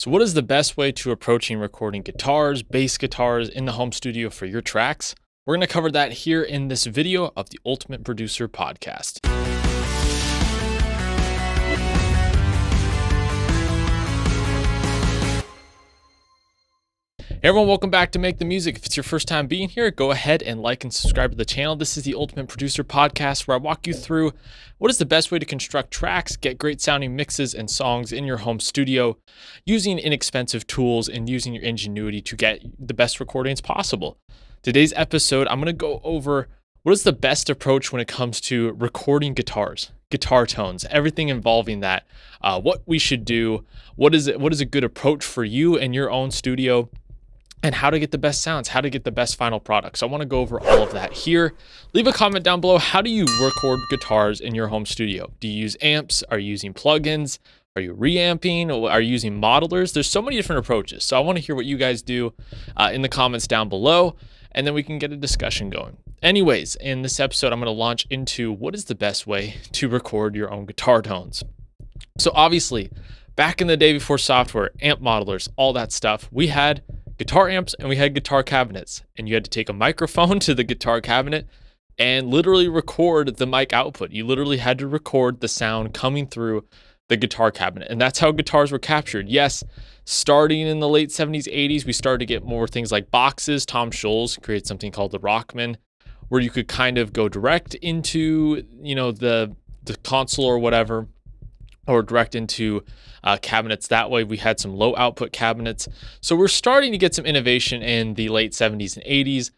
So what is the best way to approaching recording guitars, bass guitars in the home studio for your tracks? We're going to cover that here in this video of the Ultimate Producer Podcast. Hey everyone, welcome back to Make the Music. If it's your first time being here, go ahead and like and subscribe to the channel. This is the Ultimate Producer Podcast, where I walk you through what is the best way to construct tracks, get great sounding mixes and songs in your home studio using inexpensive tools and using your ingenuity to get the best recordings possible. Today's episode, I'm going to go over what is the best approach when it comes to recording guitars, guitar tones, everything involving that, what we should do, what is a good approach for you in your own studio, and how to get the best sounds, how to get the best final product. So I want to go over all of that here. Leave a comment down below. How do you record guitars in your home studio? Do you use amps? Are you using plugins? Are you reamping? Are you using modelers? There's so many different approaches. So I want to hear what you guys do in the comments down below, and then we can get a discussion going. Anyways, in this episode, I'm going to launch into what is the best way to record your own guitar tones. So obviously, back in the day before software, amp modelers, all that stuff, we had guitar amps and we had guitar cabinets, and you had to take a microphone to the guitar cabinet and literally record the mic output. You literally had to record the sound coming through the guitar cabinet, and that's how guitars were captured. Yes, starting in the late 70s, 80s, we started to get more things like boxes. Tom Scholz created something called the Rockman, where you could kind of go direct into, the console or whatever, or direct into cabinets. That way we had some low output cabinets. So we're starting to get some innovation in the late 70s and 80s.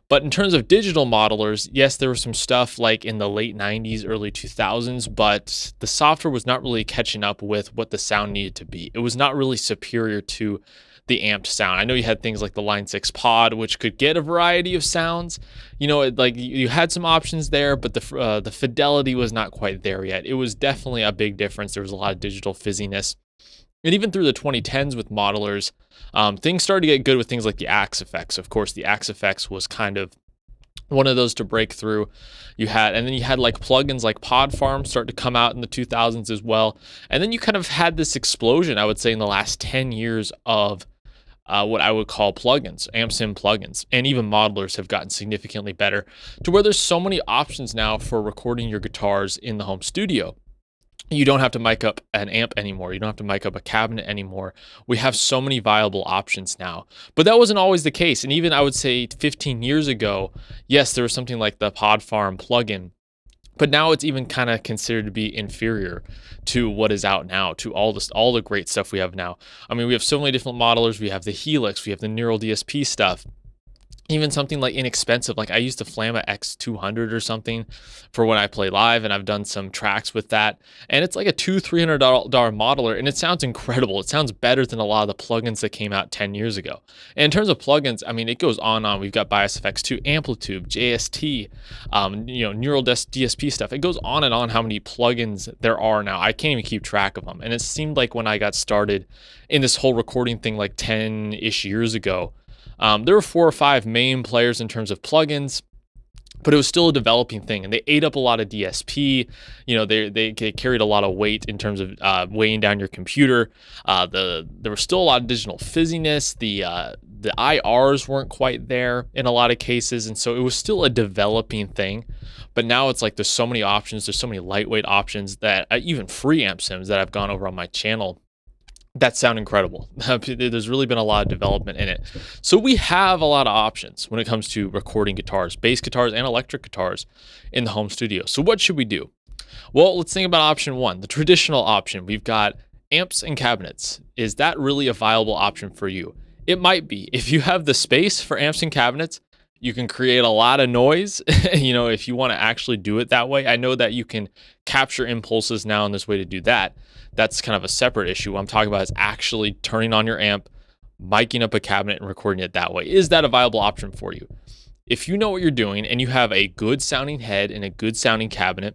But in terms of digital modelers, yes, there was some stuff like in the late 90s, early 2000s, but the software was not really catching up with what the sound needed to be. It was not really superior to the amped sound. I know you had things like the Line 6 Pod, which could get a variety of sounds. You had some options there, but the fidelity was not quite there yet. It was definitely a big difference. There was a lot of digital fizziness. And even through the 2010s with modelers, things started to get good with things like the Axe effects. Of course, the Axe effects was kind of one of those to break through. And then you had like plugins like Pod Farm start to come out in the 2000s as well. And then you kind of had this explosion, I would say, in the last 10 years of what I would call plugins, amp sim plugins, and even modelers have gotten significantly better to where there's so many options now for recording your guitars in the home studio. You don't have to mic up an amp anymore. You don't have to mic up a cabinet anymore. We have so many viable options now, but that wasn't always the case. And even I would say 15 years ago, yes, there was something like the Pod Farm plugin, but now it's even kind of considered to be inferior to what is out now, to all the great stuff we have now. I mean, we have so many different modelers. We have the Helix, we have the Neural DSP stuff. Even something like inexpensive, like I used the Flamma X200 or something for when I play live, and I've done some tracks with that. And it's like a $200-300 modeler, and it sounds incredible. It sounds better than a lot of the plugins that came out 10 years ago. And in terms of plugins, I mean, it goes on and on. We've got Bias FX2, Amplitude, JST, Neural DSP stuff. It goes on and on how many plugins there are now. I can't even keep track of them. And it seemed like when I got started in this whole recording thing like 10-ish years ago, there were 4 or 5 main players in terms of plugins, but it was still a developing thing, and they ate up a lot of DSP. They carried a lot of weight in terms of weighing down your computer. There was still a lot of digital fizziness. The IRs weren't quite there in a lot of cases, and so it was still a developing thing. But now it's like there's so many options. There's so many lightweight options that even free amp sims that I've gone over on my channel that sound incredible. There's really been a lot of development in it. So we have a lot of options when it comes to recording guitars, bass guitars, and electric guitars in the home studio. So what should we do? Well, let's think about option one, the traditional option. We've got amps and cabinets. Is that really a viable option for you? It might be. If you have the space for amps and cabinets, you can create a lot of noise, if you want to actually do it that way. I know that you can capture impulses now, and there's a way to do that. That's kind of a separate issue. What I'm talking about is actually turning on your amp, miking up a cabinet, and recording it that way. Is that a viable option for you? If you know what you're doing and you have a good sounding head and a good sounding cabinet,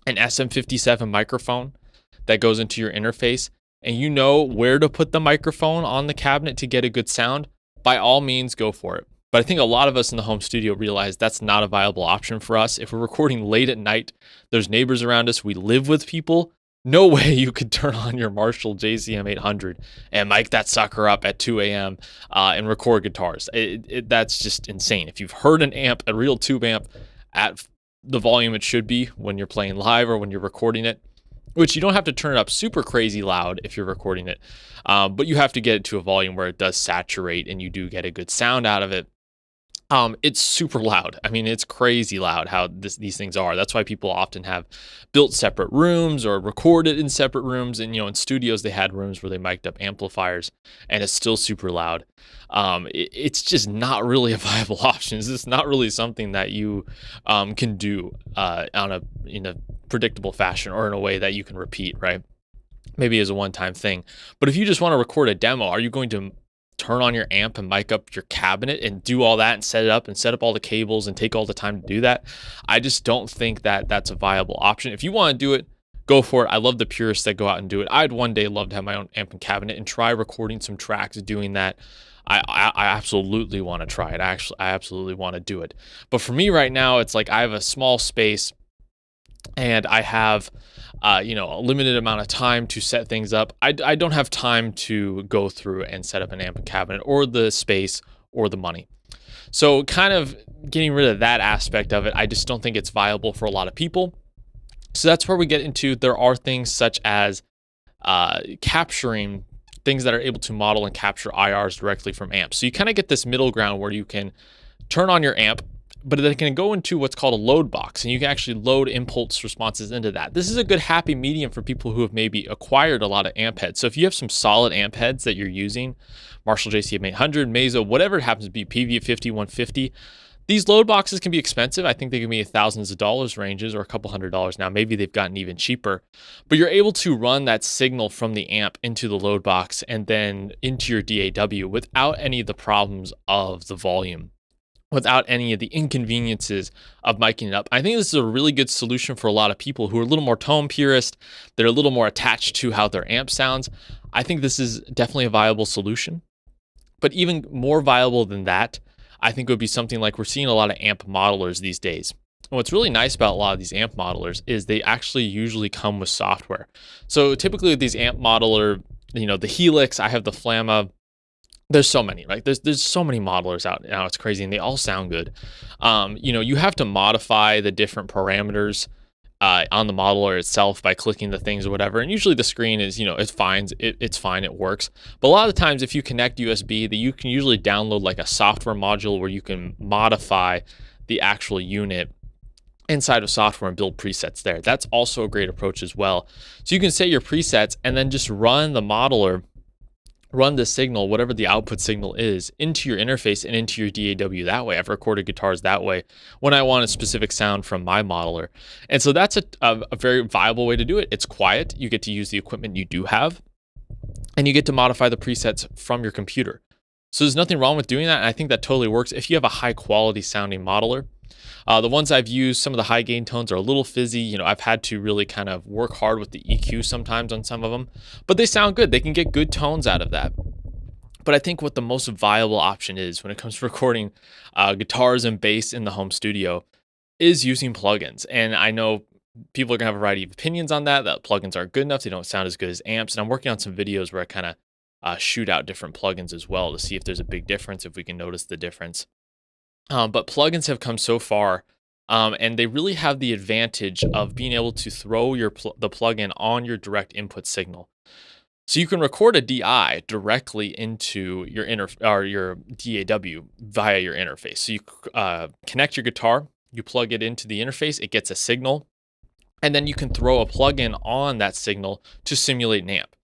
an SM57 microphone that goes into your interface, and you know where to put the microphone on the cabinet to get a good sound, by all means, go for it. But I think a lot of us in the home studio realize that's not a viable option for us. If we're recording late at night, there's neighbors around us, we live with people, no way you could turn on your Marshall JCM 800 and mic that sucker up at 2 a.m. And record guitars. That's just insane. If you've heard an amp, a real tube amp, at the volume it should be when you're playing live or when you're recording it, which you don't have to turn it up super crazy loud if you're recording it, but you have to get it to a volume where it does saturate and you do get a good sound out of it. It's super loud. I mean, it's crazy loud how these things are. That's why people often have built separate rooms or recorded in separate rooms. And, in studios, they had rooms where they mic'd up amplifiers and it's still super loud. It's just not really a viable option. It's just not really something that you can do in a predictable fashion or in a way that you can repeat, right? Maybe as a one-time thing. But if you just want to record a demo, are you going to turn on your amp and mic up your cabinet and do all that and set up all the cables and take all the time to do that? I just don't think that that's a viable option. If you want to do it, go for it. I love the purists that go out and do it. I'd one day love to have my own amp and cabinet and try recording some tracks doing that. I absolutely want to try it. I absolutely want to do it. But for me right now, it's like I have a small space and I have a limited amount of time to set things up. I don't have time to go through and set up an amp and cabinet or the space or the money. So kind of getting rid of that aspect of it, I just don't think it's viable for a lot of people. So that's where we get into, there are things such as capturing things that are able to model and capture IRs directly from amps. So you kind of get this middle ground where you can turn on your amp, but they can go into what's called a load box, and you can actually load impulse responses into that. This is a good happy medium for people who have maybe acquired a lot of amp heads. So if you have some solid amp heads that you're using, Marshall JCM 800, Mesa, whatever it happens to be, PV50, 150, these load boxes can be expensive. I think they can be thousands of dollars ranges or a couple $100s now. Maybe they've gotten even cheaper, but you're able to run that signal from the amp into the load box and then into your DAW without any of the problems of the volume, without any of the inconveniences of miking it up. I think this is a really good solution for a lot of people who are a little more tone purist. They're a little more attached to how their amp sounds. I think this is definitely a viable solution. But even more viable than that, I think would be something like we're seeing a lot of amp modelers these days. And what's really nice about a lot of these amp modelers is they actually usually come with software. So typically with these amp modeler, the Helix, I have the Flamma. There's so many, right? There's so many modelers out now. It's crazy, and they all sound good. You have to modify the different parameters on the modeler itself by clicking the things or whatever. And usually the screen is, it's fine. It's fine. It works. But a lot of the times, if you connect USB, you can usually download like a software module where you can modify the actual unit inside of software and build presets there. That's also a great approach as well. So you can set your presets and then just run the modeler, run the signal, whatever the output signal is, into your interface and into your DAW that way. I've recorded guitars that way when I want a specific sound from my modeler. And so that's a very viable way to do it. It's quiet. You get to use the equipment you do have, and you get to modify the presets from your computer. So there's nothing wrong with doing that. And I think that totally works if you have a high quality sounding modeler. The ones I've used, some of the high gain tones are a little fizzy. I've had to really kind of work hard with the EQ sometimes on some of them, but they sound good. They can get good tones out of that. But I think what the most viable option is when it comes to recording guitars and bass in the home studio is using plugins. And I know people are going to have a variety of opinions on that plugins aren't good enough. They don't sound as good as amps. And I'm working on some videos where I kind of shoot out different plugins as well to see if there's a big difference, if we can notice the difference. But plugins have come so far, and they really have the advantage of being able to throw the plugin on your direct input signal. So you can record a DI directly into your your DAW via your interface. So you connect your guitar, you plug it into the interface, it gets a signal, and then you can throw a plugin on that signal to simulate an amp.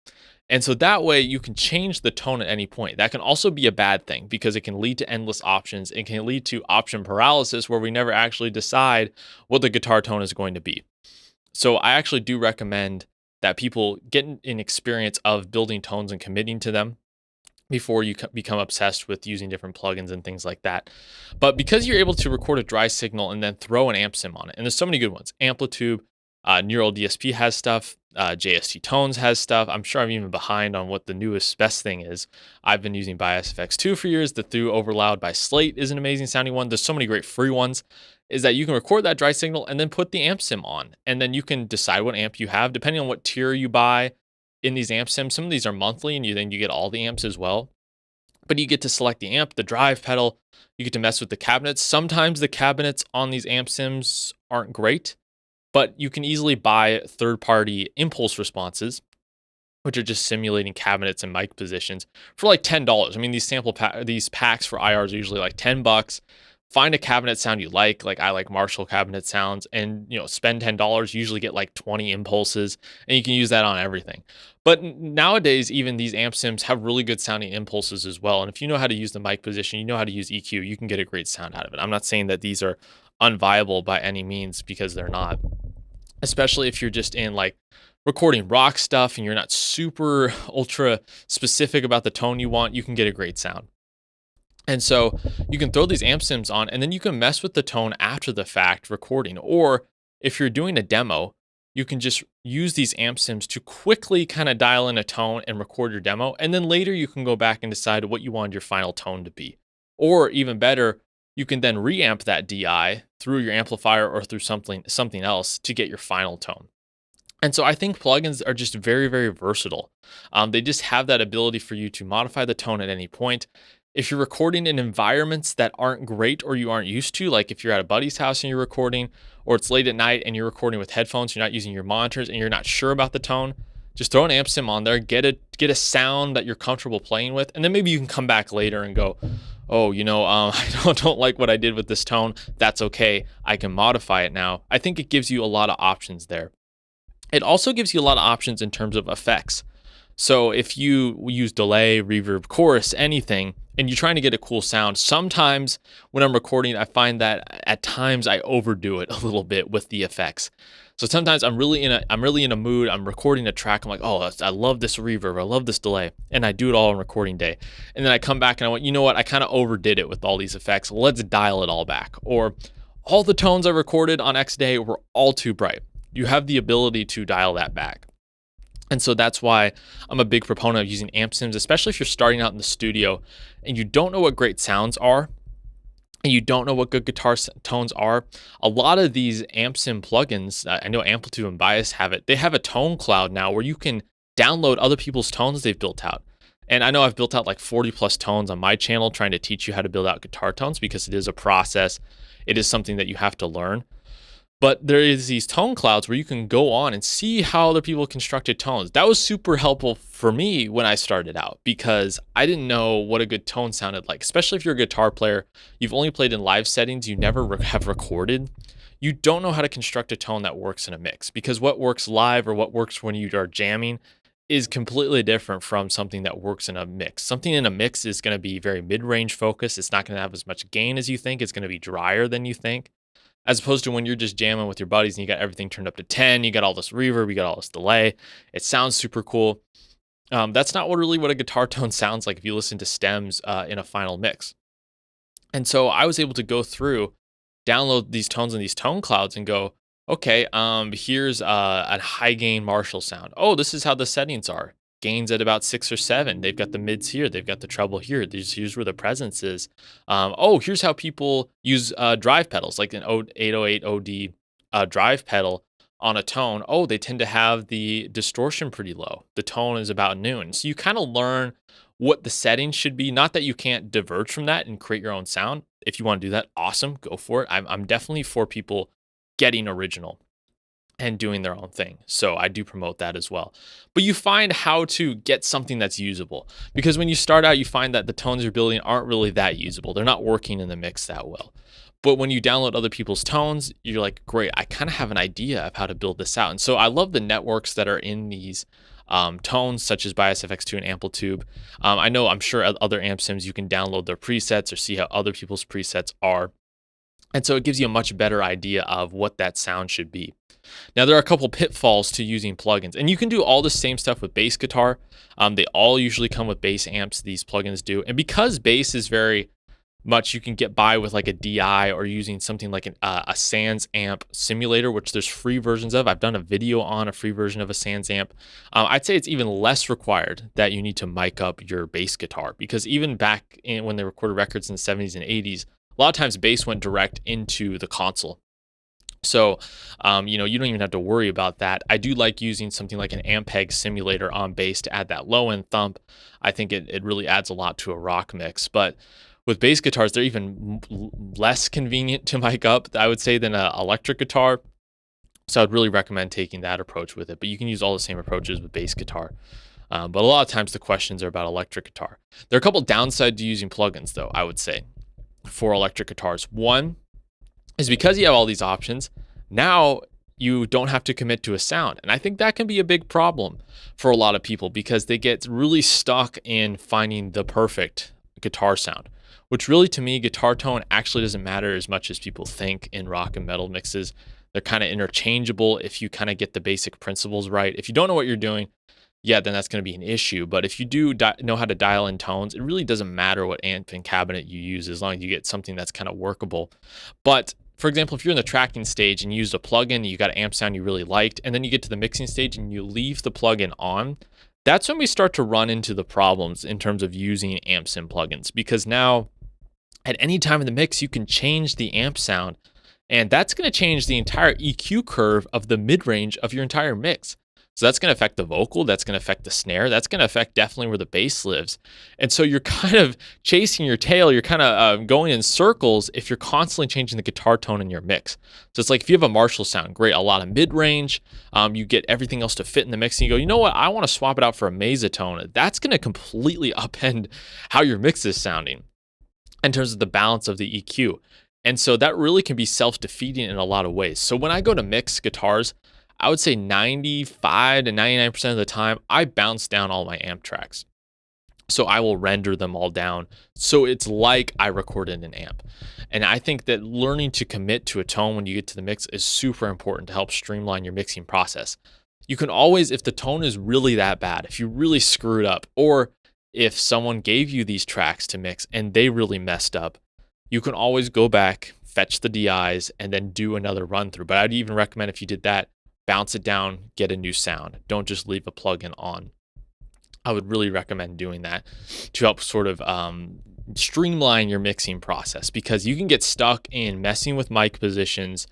And so that way you can change the tone at any point. That can also be a bad thing because it can lead to endless options. It can lead to option paralysis where we never actually decide what the guitar tone is going to be. So I actually do recommend that people get an experience of building tones and committing to them before you become obsessed with using different plugins and things like that. But because you're able to record a dry signal and then throw an amp sim on it, and there's so many good ones, Amplitude, Neural DSP has stuff. JST Tones has stuff. I'm sure I'm even behind on what the newest best thing is. I've been using Bias FX2 for years. The Through Overloud by Slate is an amazing sounding one. There's so many great free ones. Is that you can record that dry signal and then put the amp sim on, and then you can decide what amp you have depending on what tier you buy in these amp sims. Some of these are monthly, and you get all the amps as well. But you get to select the amp, the drive pedal. You get to mess with the cabinets. Sometimes the cabinets on these amp sims aren't great, but you can easily buy third-party impulse responses, which are just simulating cabinets and mic positions for like $10. I mean, these packs for IRs are usually like $10. Find a cabinet sound you like I like Marshall cabinet sounds, and spend $10. Usually get like 20 impulses, and you can use that on everything. But nowadays, even these amp sims have really good sounding impulses as well. And if you know how to use the mic position, you know how to use EQ, you can get a great sound out of it. I'm not saying that these are unviable by any means, because they're not. Especially if you're just in like recording rock stuff and you're not super ultra specific about the tone you want, you can get a great sound. And so you can throw these amp sims on, and then you can mess with the tone after the fact recording. Or if you're doing a demo, you can just use these amp sims to quickly kind of dial in a tone and record your demo. And then later you can go back and decide what you want your final tone to be. Or even better, you can then reamp that DI through your amplifier or through something else to get your final tone. And so I think plugins are just very, very versatile. They just have that ability for you to modify the tone at any point. If you're recording in environments that aren't great or you aren't used to, like if you're at a buddy's house and you're recording, or it's late at night and you're recording with headphones, you're not using your monitors and you're not sure about the tone, just throw an amp sim on there, get a sound that you're comfortable playing with, and then maybe you can come back later and go, oh, I don't like what I did with this tone. That's okay. I can modify it now. I think it gives you a lot of options there. It also gives you a lot of options in terms of effects. So if you use delay, reverb, chorus, anything, and you're trying to get a cool sound, sometimes when I'm recording, I find that at times I overdo it a little bit with the effects. So sometimes I'm really in a mood. I'm recording a track. I'm like, oh, I love this reverb. I love this delay, and I do it all on recording day. And then I come back and I went, you know what? I kind of overdid it with all these effects. Let's dial it all back. Or all the tones I recorded on X day were all too bright. You have the ability to dial that back. And so that's why I'm a big proponent of using amp sims, especially if you're starting out in the studio and you don't know what great sounds are and you don't know what good guitar tones are. A lot of these amp sim plugins, I know Amplitude and Bias have it. They have a tone cloud now where you can download other people's tones they've built out. And I know I've built out like 40 plus tones on my channel trying to teach you how to build out guitar tones, because it is a process. It is something that you have to learn. But there is these tone clouds where you can go on and see how other people constructed tones. That was super helpful for me when I started out, because I didn't know what a good tone sounded like, especially if you're a guitar player. You've only played in live settings. You never have recorded. You don't know how to construct a tone that works in a mix, because what works live or what works when you are jamming is completely different from something that works in a mix. Something in a mix is going to be very mid-range focused. It's not going to have as much gain as you think. It's going to be drier than you think. As opposed to when you're just jamming with your buddies and you got everything turned up to 10, you got all this reverb, you got all this delay. It sounds super cool. That's not what a guitar tone sounds like if you listen to stems in a final mix. And so I was able to go through, download these tones in these tone clouds and go, okay, here's a high gain Marshall sound. Oh, this is how the settings are. Gains at about 6 or 7. They've got the mids here. They've got the treble here. Here's where the presence is. Here's how people use drive pedals, like an 808 OD drive pedal on a tone. Oh, they tend to have the distortion pretty low. The tone is about noon. So you kind of learn what the settings should be. Not that you can't diverge from that and create your own sound. If you want to do that, awesome, go for it. I'm definitely for people getting original and doing their own thing. So I do promote that as well. But you find how to get something that's usable, because when you start out, you find that the tones you're building aren't really that usable. They're not working in the mix that well. But when you download other people's tones, you're like, great, I kind of have an idea of how to build this out. And so I love the networks that are in these tones, such as Bias FX2 and Amplitude. I'm sure other amp sims, you can download their presets or see how other people's presets are. And so it gives you a much better idea of what that sound should be. Now, there are a couple pitfalls to using plugins, and you can do all the same stuff with bass guitar. They all usually come with bass amps, these plugins do. And because bass is very much you can get by with like a DI or using something like a Sans amp simulator, which there's free versions of. I've done a video on a free version of a Sans amp. I'd say it's even less required that you need to mic up your bass guitar, because even back when they recorded records in the 70s and 80s, a lot of times bass went direct into the console. So, you don't even have to worry about that. I do like using something like an Ampeg simulator on bass to add that low end thump. I think it really adds a lot to a rock mix. But with bass guitars, they're even less convenient to mic up, I would say, than an electric guitar. So I'd really recommend taking that approach with it. But you can use all the same approaches with bass guitar. But a lot of times the questions are about electric guitar. There are a couple downsides to using plugins, though, I would say, for electric guitars. One is because you have all these options, now you don't have to commit to a sound. And I think that can be a big problem for a lot of people, because they get really stuck in finding the perfect guitar sound, which really, to me, guitar tone actually doesn't matter as much as people think in rock and metal mixes. They're kind of interchangeable if you kind of get the basic principles right. If you don't know what you're doing, yeah, then that's going to be an issue. But if you do know how to dial in tones, it really doesn't matter what amp and cabinet you use, as long as you get something that's kind of workable. But for example, if you're in the tracking stage and you used a plugin, you got an amp sound you really liked, and then you get to the mixing stage and you leave the plugin on, that's when we start to run into the problems in terms of using amp sim plugins. Because now, at any time in the mix, you can change the amp sound, and that's going to change the entire EQ curve of the mid-range of your entire mix. So that's going to affect the vocal, that's going to affect the snare, that's going to affect definitely where the bass lives. And so you're kind of chasing your tail, you're kind of going in circles if you're constantly changing the guitar tone in your mix. So it's like if you have a Marshall sound, great, a lot of mid-range, you get everything else to fit in the mix, and you go, you know what, I want to swap it out for a mesa tone. That's going to completely upend how your mix is sounding in terms of the balance of the EQ. And so that really can be self-defeating in a lot of ways. So when I go to mix guitars, I would say 95 to 99% of the time, I bounce down all my amp tracks. So I will render them all down, so it's like I recorded an amp. And I think that learning to commit to a tone when you get to the mix is super important to help streamline your mixing process. You can always, if the tone is really that bad, if you really screwed up, or if someone gave you these tracks to mix and they really messed up, you can always go back, fetch the DIs, and then do another run through. But I'd even recommend, if you did that, bounce it down, get a new sound. Don't just leave a plugin on. I would really recommend doing that to help sort of streamline your mixing process, because you can get stuck in messing with mic positions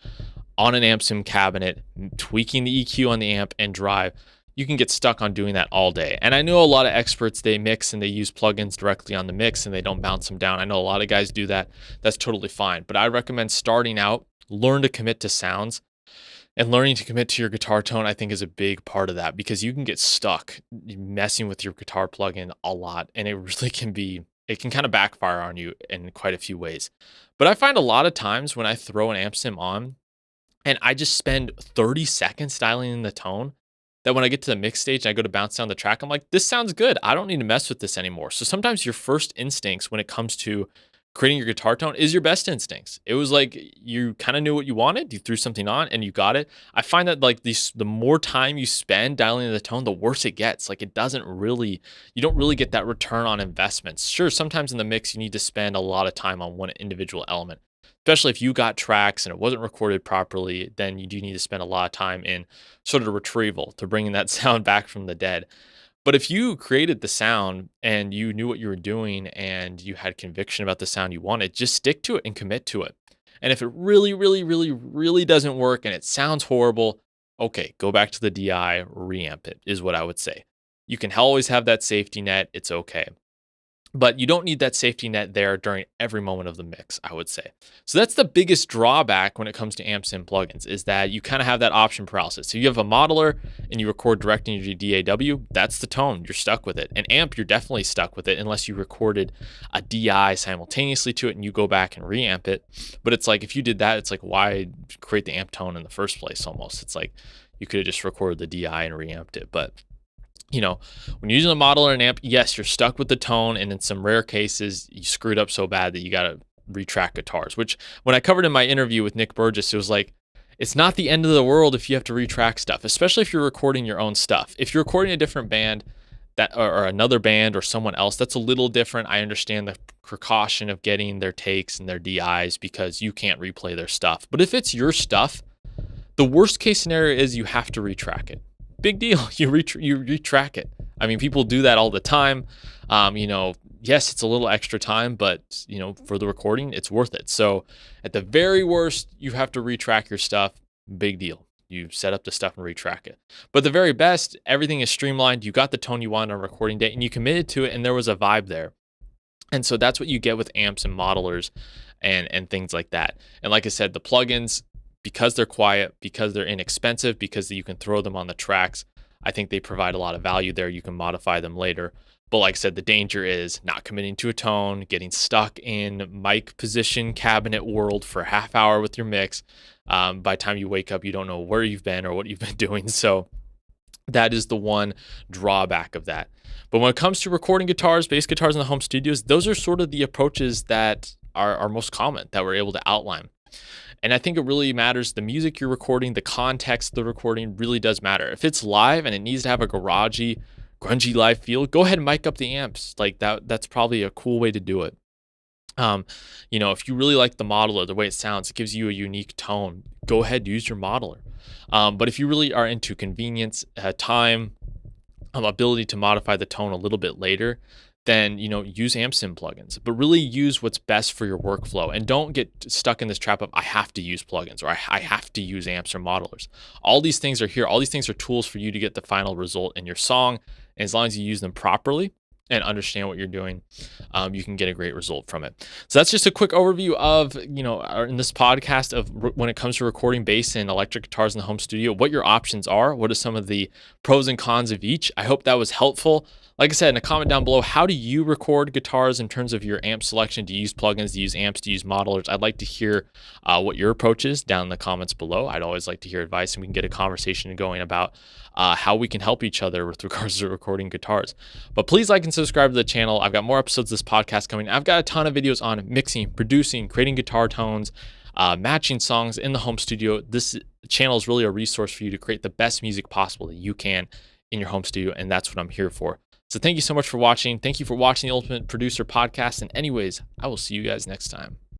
on an amp sim cabinet, tweaking the EQ on the amp and drive. You can get stuck on doing that all day. And I know a lot of experts, they mix and they use plugins directly on the mix and they don't bounce them down. I know a lot of guys do that. That's totally fine. But I recommend starting out, learn to commit to sounds. And learning to commit to your guitar tone, I think, is a big part of that, because you can get stuck messing with your guitar plugin a lot, and it really can be, it can kind of backfire on you in quite a few ways. But I find a lot of times when I throw an amp sim on and I just spend 30 seconds dialing in the tone, that when I get to the mix stage and I go to bounce down the track, I'm like, this sounds good. I don't need to mess with this anymore. So sometimes your first instincts when it comes to creating your guitar tone is your best instincts. It was like you kind of knew what you wanted, you threw something on and you got it. I find that like the more time you spend dialing in the tone, the worse it gets. Like you don't really get that return on investments. Sure, sometimes in the mix you need to spend a lot of time on one individual element, especially if you got tracks and it wasn't recorded properly. Then you do need to spend a lot of time in sort of the retrieval to bringing that sound back from the dead. But if you created the sound and you knew what you were doing and you had conviction about the sound you wanted, just stick to it and commit to it. And if it really, really, really, really doesn't work and it sounds horrible, okay, go back to the DI, reamp it, is what I would say. You can always have that safety net. It's okay. But you don't need that safety net there during every moment of the mix, I would say. So that's the biggest drawback when it comes to amp sim plugins, is that you kind of have that option paralysis. So you have a modeler and you record directly into your DAW, that's the tone, you're stuck with it. An amp, you're definitely stuck with it unless you recorded a DI simultaneously to it and you go back and reamp it. But it's like, if you did that, it's like, why create the amp tone in the first place almost? It's like you could have just recorded the DI and reamped it. But when you're using a modeler or an amp, yes, you're stuck with the tone, and in some rare cases, you screwed up so bad that you got to retrack guitars, which when I covered in my interview with Nick Burgess, it was like, it's not the end of the world if you have to retrack stuff, especially if you're recording your own stuff. If you're recording a different band, that or another band or someone else, that's a little different. I understand the precaution of getting their takes and their DIs because you can't replay their stuff. But if it's your stuff, the worst case scenario is you have to retrack it. Big deal. You retrack it. I mean, people do that all the time. Yes, it's a little extra time, but for the recording, it's worth it. So at the very worst, you have to retrack your stuff. Big deal. You set up the stuff and retrack it. But the very best, everything is streamlined. You got the tone you want on a recording date and you committed to it and there was a vibe there. And so that's what you get with amps and modelers and things like that. And like I said, the plugins, because they're quiet, because they're inexpensive, because you can throw them on the tracks, I think they provide a lot of value there. You can modify them later. But like I said, the danger is not committing to a tone, getting stuck in mic position cabinet world for a half hour with your mix. By the time you wake up, you don't know where you've been or what you've been doing. So that is the one drawback of that. But when it comes to recording guitars, bass guitars in the home studios, those are sort of the approaches that are most common that we're able to outline. And I think it really matters. The music you're recording, the context of the recording really does matter. If it's live and it needs to have a garagey, grungy live feel, go ahead and mic up the amps. Like that's probably a cool way to do it. If you really like the modeler, the way it sounds, it gives you a unique tone. Go ahead, use your modeler. But if you really are into convenience, time, ability to modify the tone a little bit later, then use amp sim plugins, but really use what's best for your workflow, and don't get stuck in this trap of I have to use plugins or I have to use amps or modelers. All these things are here. All these things are tools for you to get the final result in your song. And as long as you use them properly and understand what you're doing, you can get a great result from it. So that's just a quick overview of, in this podcast of when it comes to recording bass and electric guitars in the home studio, what your options are, what are some of the pros and cons of each. I hope that was helpful. Like I said, in a comment down below, how do you record guitars in terms of your amp selection? Do you use plugins? Do you use amps? Do you use modelers? I'd like to hear what your approach is down in the comments below. I'd always like to hear advice, and we can get a conversation going about how we can help each other with regards to recording guitars. But please like and subscribe to the channel. I've got more episodes of this podcast coming. I've got a ton of videos on mixing, producing, creating guitar tones, matching songs in the home studio. This channel is really a resource for you to create the best music possible that you can in your home studio, and that's what I'm here for. So thank you so much for watching. Thank you for watching the Ultimate Producer Podcast. And anyways, I will see you guys next time.